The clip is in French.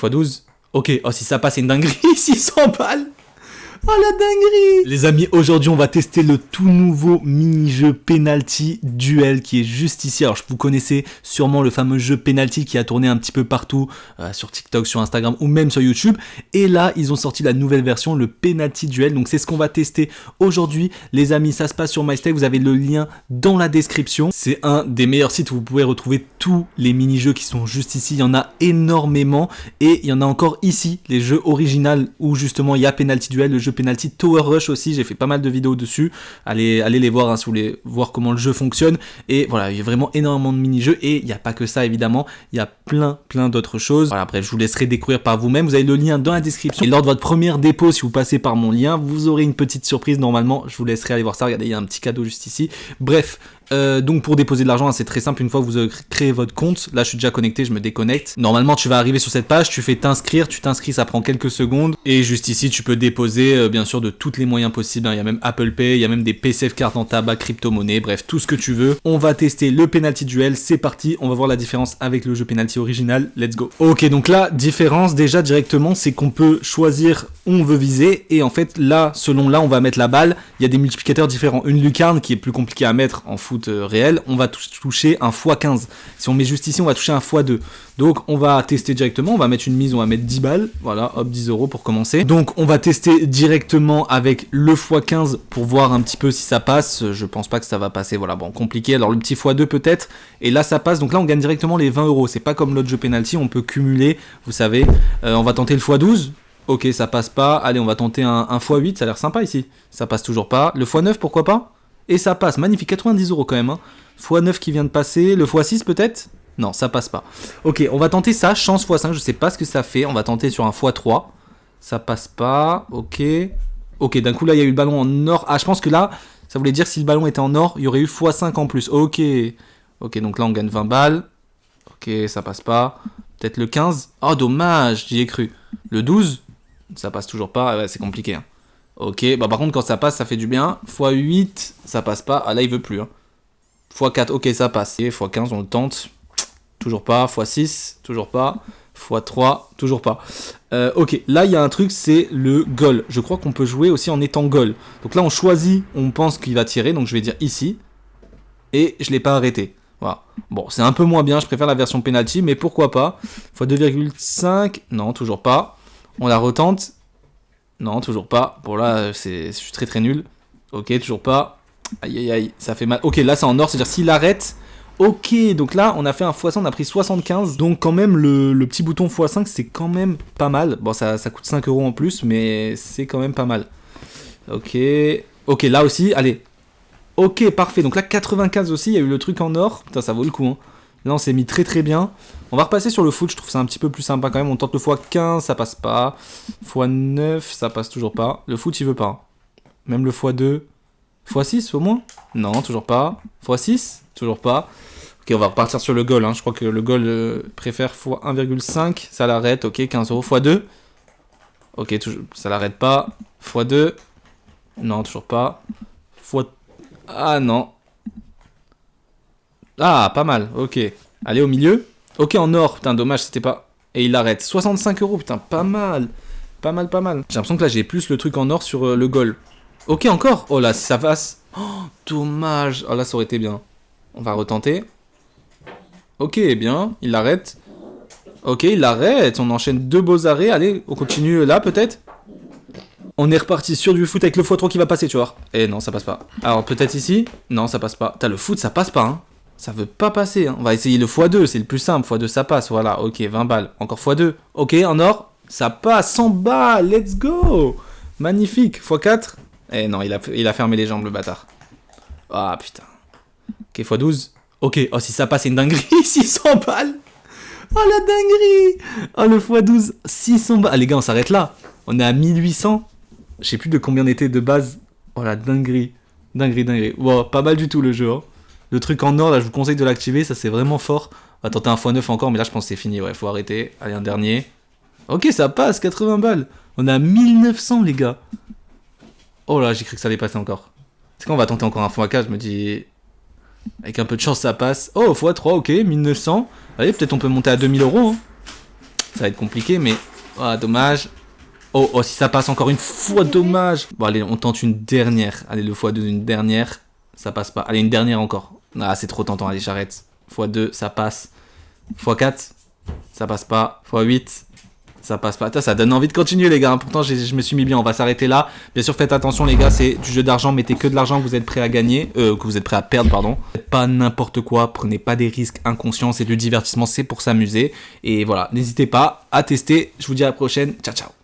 x12. Ok, oh si ça passe c'est une dinguerie, 600 balles. Oh la dinguerie. Les amis, aujourd'hui on va tester le tout nouveau mini-jeu Penalty Duel qui est juste ici. Alors vous connaissez sûrement le fameux jeu Penalty qui a tourné un petit peu partout sur TikTok, sur Instagram ou même sur YouTube. Et là ils ont sorti la nouvelle version, le Penalty Duel. Donc c'est ce qu'on va tester aujourd'hui. Les amis, ça se passe sur MyStake, vous avez le lien dans la description. C'est un des meilleurs sites où vous pouvez retrouver tous les mini-jeux qui sont juste ici. Il y en a énormément et il y en a encore ici, les jeux originaux où justement il y a Penalty Duel, le jeu Penalty Tower Rush aussi, j'ai fait pas mal de vidéos dessus, allez les voir si vous voulez voir comment le jeu fonctionne. Et voilà, il y a vraiment énormément de mini-jeux et il n'y a pas que ça évidemment, il y a plein d'autres choses. Voilà, bref, je vous laisserai découvrir par vous-même, vous avez le lien dans la description. Et lors de votre première dépôt, si vous passez par mon lien, vous aurez une petite surprise normalement, je vous laisserai aller voir ça, regardez, il y a un petit cadeau juste ici. Bref, donc pour déposer de l'argent, c'est très simple, une fois que vous avez créé votre compte, là je suis déjà connecté, je me déconnecte. Normalement tu vas arriver sur cette page, tu fais t'inscrire, tu t'inscris, ça prend quelques secondes. Et juste ici tu peux déposer bien sûr de tous les moyens possibles, hein. Il y a même Apple Pay, il y a même des PCF cartes en tabac, crypto-monnaie, bref tout ce que tu veux. On va tester le Penalty Duel, c'est parti, on va voir la différence avec le jeu Penalty original, let's go. Ok, donc la différence déjà directement c'est qu'on peut choisir où on veut viser. Et en fait là, selon là on va mettre la balle, il y a des multiplicateurs différents. Une lucarne qui est plus compliquée à mettre en foot réel, on va toucher un x15. Si on met juste ici, on va toucher un x2. Donc on va tester directement, on va mettre une mise, on va mettre 10 balles, voilà, hop, 10 € pour commencer. Donc on va tester directement avec le x15 pour voir un petit peu si ça passe. Je pense pas que ça va passer, voilà, bon, compliqué. Alors le petit x2 peut-être, et là ça passe, donc là on gagne directement les 20 €. C'est pas comme l'autre jeu Penalty, on peut cumuler, vous savez. On va tenter le x12. Ok, ça passe pas. Allez, on va tenter un x8, ça a l'air sympa ici. Ça passe toujours pas. Le x9, pourquoi pas? Et ça passe, magnifique, 90 € quand même. Hein. x9 qui vient de passer. Le x6 peut-être? Non, ça passe pas. Ok, on va tenter ça, chance x5, je sais pas ce que ça fait. On va tenter sur un x3. Ça passe pas, ok. Ok, d'un coup là, il y a eu le ballon en or. Ah, je pense que là, ça voulait dire que si le ballon était en or, il y aurait eu x5 en plus. Ok. Ok, donc là, on gagne 20 balles. Ok, ça passe pas. Peut-être le 15. Oh, dommage, j'y ai cru. Le 12, ça passe toujours pas. Ouais, c'est compliqué. Hein. Ok, bah par contre, quand ça passe, ça fait du bien. x8, ça passe pas. Ah là, il veut plus. Hein. x4, ok, ça passe. Et x15, on le tente. Toujours pas. x6, toujours pas. x3, toujours pas. Ok, là, il y a un truc, c'est le goal. Je crois qu'on peut jouer aussi en étant goal. Donc là, on choisit, on pense qu'il va tirer. Donc je vais dire ici. Et je l'ai pas arrêté. Voilà. Bon, c'est un peu moins bien. Je préfère la version penalty, mais pourquoi pas. x2,5, non, toujours pas. On la retente. Non, toujours pas. Bon, là, je suis très nul. Ok, toujours pas. Aïe, aïe, aïe, ça fait mal. Ok, là, c'est en or, c'est-à-dire s'il arrête. Ok, donc là, on a fait un x100, on a pris 75. Donc, quand même, le petit bouton x5, c'est quand même pas mal. Bon, ça coûte 5 € en plus, mais c'est quand même pas mal. Ok. Ok, là aussi, allez. Ok, parfait. Donc là, 95 aussi, il y a eu le truc en or. Putain, ça vaut le coup, hein. Là, on s'est mis très bien. On va repasser sur le foot, je trouve ça un petit peu plus sympa quand même. On tente le x15, ça passe pas. x9, ça passe toujours pas. Le foot, il veut pas. Même le x2. x6 au moins? Non, toujours pas. x6? Toujours pas. Ok, on va repartir sur le goal. Hein. Je crois que le goal préfère x1,5. Ça l'arrête. Ok, 15 €. x2. Ok, ça l'arrête pas. x2. Non, toujours pas. Ah non. Ah, pas mal, ok. Allez, au milieu. Ok, en or, putain, dommage, c'était pas... Et il arrête. 65 €, putain, pas mal. Pas mal. J'ai l'impression que là, j'ai plus le truc en or sur le goal. Ok, encore. Oh là, si ça passe. Oh, dommage. Oh là, ça aurait été bien. On va retenter. Ok, bien, il l'arrête. Ok, il l'arrête. On enchaîne 2 beaux arrêts. Allez, on continue là, peut-être. On est reparti sur du foot avec le x3 qui va passer, tu vois. Et non, ça passe pas. Alors, peut-être ici. Non, ça passe pas. T'as le foot, ça passe pas, hein. Ça veut pas passer. Hein. On va essayer le x2, c'est le plus simple. x2, ça passe. Voilà, ok, 20 balles. Encore x2. Ok, en or, ça passe. 100 balles, let's go. Magnifique. x4. Eh non, il a fermé les jambes, le bâtard. Ah, putain. Ok, x12. Ok, oh, si ça passe, c'est une dinguerie. 600 balles. Oh, la dinguerie. Oh, le x12, 600 balles. Ah, les gars, on s'arrête là. On est à 1800. Je sais plus de combien on était de base. Oh, la dinguerie. Dinguerie. Wow, pas mal du tout, le jeu, hein. Le truc en or, là, je vous conseille de l'activer, ça c'est vraiment fort. On va tenter un x9 encore, mais là je pense que c'est fini, ouais, faut arrêter. Allez, un dernier. Ok, ça passe, 80 balles. On a 1900, les gars. Oh là, j'ai cru que ça allait passer encore. C'est quand on va tenter encore un x4, je me dis... Avec un peu de chance, ça passe. Oh, x3, ok, 1900. Allez, peut-être on peut monter à 2000 €. Hein. Ça va être compliqué, mais... Ah, dommage. Oh, si ça passe encore une fois, dommage. Bon, allez, on tente une dernière. Allez, le x2, une dernière. Ça passe pas. Allez, une dernière encore. Ah, c'est trop tentant. Allez, j'arrête. x2, ça passe. x4, ça passe pas. x8, ça passe pas. Attends, ça donne envie de continuer, les gars. Pourtant, je me suis mis bien. On va s'arrêter là. Bien sûr, faites attention, les gars. C'est du jeu d'argent. Mettez que de l'argent que vous êtes prêt à gagner. Que vous êtes prêt à perdre, pardon. Faites pas n'importe quoi. Prenez pas des risques inconscients. C'est du divertissement. C'est pour s'amuser. Et voilà. N'hésitez pas à tester. Je vous dis à la prochaine. Ciao, ciao.